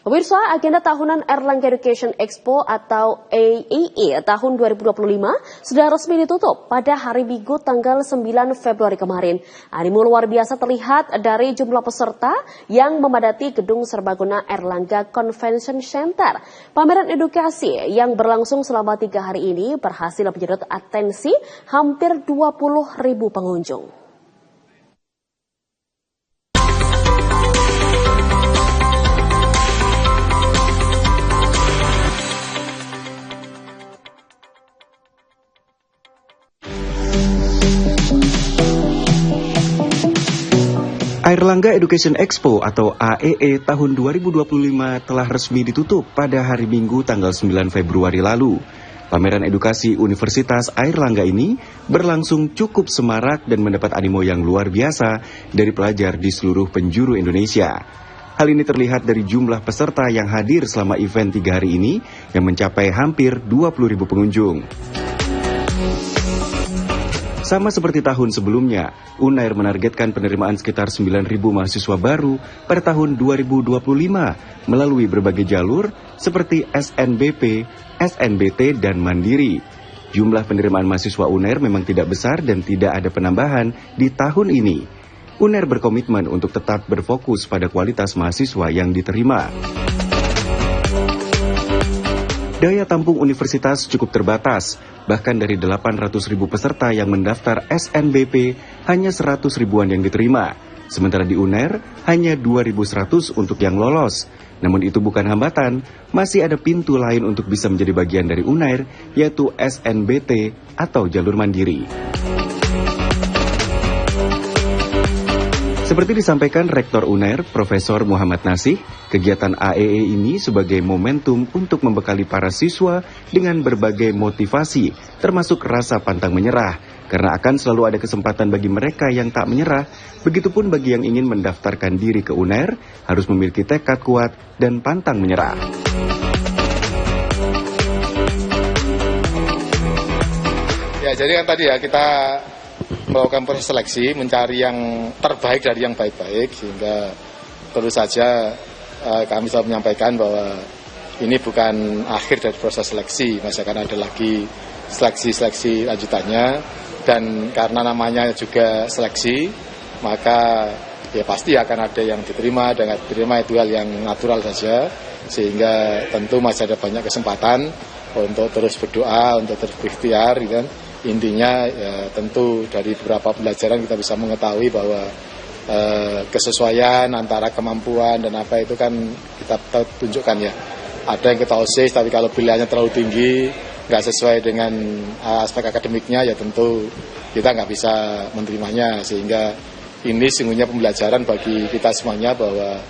Pemirsa, agenda tahunan Erlangga Education Expo atau AEE tahun 2025 sudah resmi ditutup pada hari Minggu tanggal 9 Februari kemarin. Animo luar biasa terlihat dari jumlah peserta yang memadati gedung serbaguna Erlangga Convention Center. Pameran edukasi yang berlangsung selama 3 hari ini berhasil menyedot atensi hampir 20.000 pengunjung. Erlangga Education Expo atau AEE tahun 2025 telah resmi ditutup pada hari Minggu tanggal 9 Februari lalu. Pameran edukasi Universitas Airlangga ini berlangsung cukup semarak dan mendapat animo yang luar biasa dari pelajar di seluruh penjuru Indonesia. Hal ini terlihat dari jumlah peserta yang hadir selama event 3 hari ini yang mencapai hampir 20.000 pengunjung. Sama seperti tahun sebelumnya, UNAIR menargetkan penerimaan sekitar 9.000 mahasiswa baru pada tahun 2025 melalui berbagai jalur seperti SNBP, SNBT, dan Mandiri. Jumlah penerimaan mahasiswa UNAIR memang tidak besar dan tidak ada penambahan di tahun ini. UNAIR berkomitmen untuk tetap berfokus pada kualitas mahasiswa yang diterima. Daya tampung universitas cukup terbatas, bahkan dari 800.000 peserta yang mendaftar SNBP, hanya 100 ribuan yang diterima. Sementara di UNAIR, hanya 2.100 untuk yang lolos. Namun itu bukan hambatan, masih ada pintu lain untuk bisa menjadi bagian dari UNAIR, yaitu SNBT atau jalur mandiri. Seperti disampaikan Rektor UNAIR, Profesor Muhammad Nasih, kegiatan AEE ini sebagai momentum untuk membekali para siswa dengan berbagai motivasi, termasuk rasa pantang menyerah, karena akan selalu ada kesempatan bagi mereka yang tak menyerah. Begitupun bagi yang ingin mendaftarkan diri ke UNAIR, harus memiliki tekad kuat dan pantang menyerah. Ya, jadi kan tadi ya kita melakukan proses seleksi, mencari yang terbaik dari yang baik-baik, sehingga tentu saja kami selalu menyampaikan bahwa ini bukan akhir dari proses seleksi, masih akan ada lagi seleksi lanjutannya, dan karena namanya juga seleksi, maka ya pasti akan ada yang diterima dan nggak diterima, itu hal yang natural saja, sehingga tentu masih ada banyak kesempatan untuk terus berdoa, untuk terus berikhtiar, gitu kan. Intinya ya tentu dari beberapa pembelajaran kita bisa mengetahui bahwa kesesuaian antara kemampuan dan apa itu kan kita tunjukkan ya. Ada yang kita OSIS tapi kalau pilihannya terlalu tinggi, nggak sesuai dengan aspek akademiknya ya tentu kita nggak bisa menerimanya. Sehingga ini sesungguhnya pembelajaran bagi kita semuanya bahwa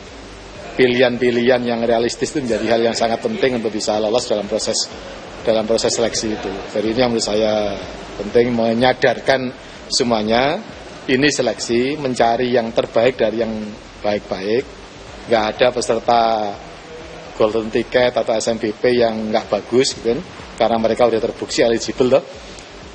pilihan-pilihan yang realistis itu menjadi hal yang sangat penting untuk bisa lolos dalam proses seleksi itu. Jadi ini yang menurut saya penting, menyadarkan semuanya, ini seleksi, mencari yang terbaik dari yang baik-baik. Nggak ada peserta golden ticket atau SNBP yang nggak bagus, gitu kan? Karena mereka udah terbukti eligible loh.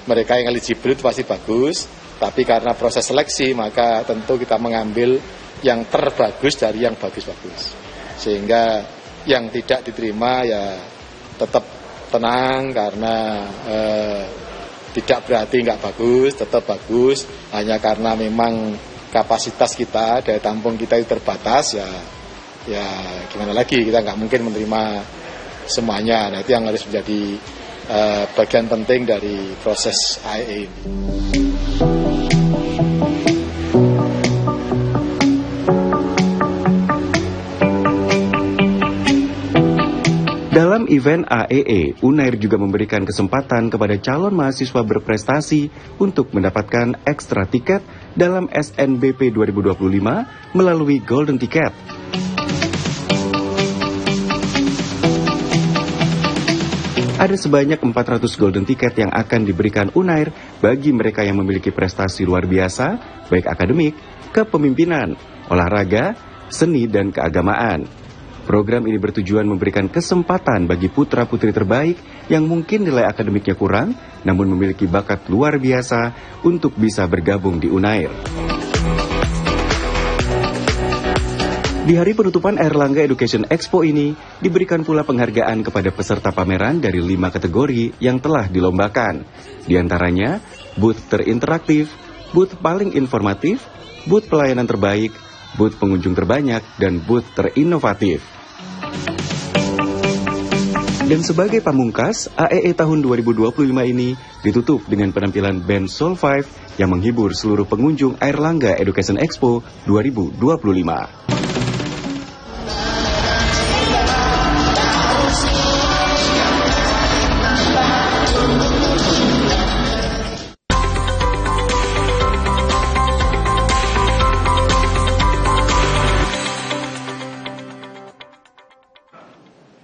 Mereka yang eligible itu pasti bagus, tapi karena proses seleksi maka tentu kita mengambil yang terbagus dari yang bagus-bagus. Sehingga yang tidak diterima ya tetap tenang, karena tidak berarti nggak bagus, tetap bagus. Hanya karena memang kapasitas kita, daya tampung kita itu terbatas, ya gimana lagi, kita nggak mungkin menerima semuanya. Nah itu yang harus menjadi bagian penting dari proses AEE ini. Dalam event AEE, UNAIR juga memberikan kesempatan kepada calon mahasiswa berprestasi untuk mendapatkan ekstra tiket dalam SNBP 2025 melalui Golden Ticket. Ada sebanyak 400 Golden Ticket yang akan diberikan UNAIR bagi mereka yang memiliki prestasi luar biasa, baik akademik, kepemimpinan, olahraga, seni, dan keagamaan. Program ini bertujuan memberikan kesempatan bagi putra-putri terbaik yang mungkin nilai akademiknya kurang, namun memiliki bakat luar biasa untuk bisa bergabung di UNAIR. Di hari penutupan Airlangga Education Expo ini, diberikan pula penghargaan kepada peserta pameran dari 5 kategori yang telah dilombakan. Di antaranya, booth terinteraktif, booth paling informatif, booth pelayanan terbaik, booth pengunjung terbanyak, dan booth terinovatif. Dan sebagai pamungkas, AEE tahun 2025 ini ditutup dengan penampilan band Soul 5 yang menghibur seluruh pengunjung Airlangga Education Expo 2025.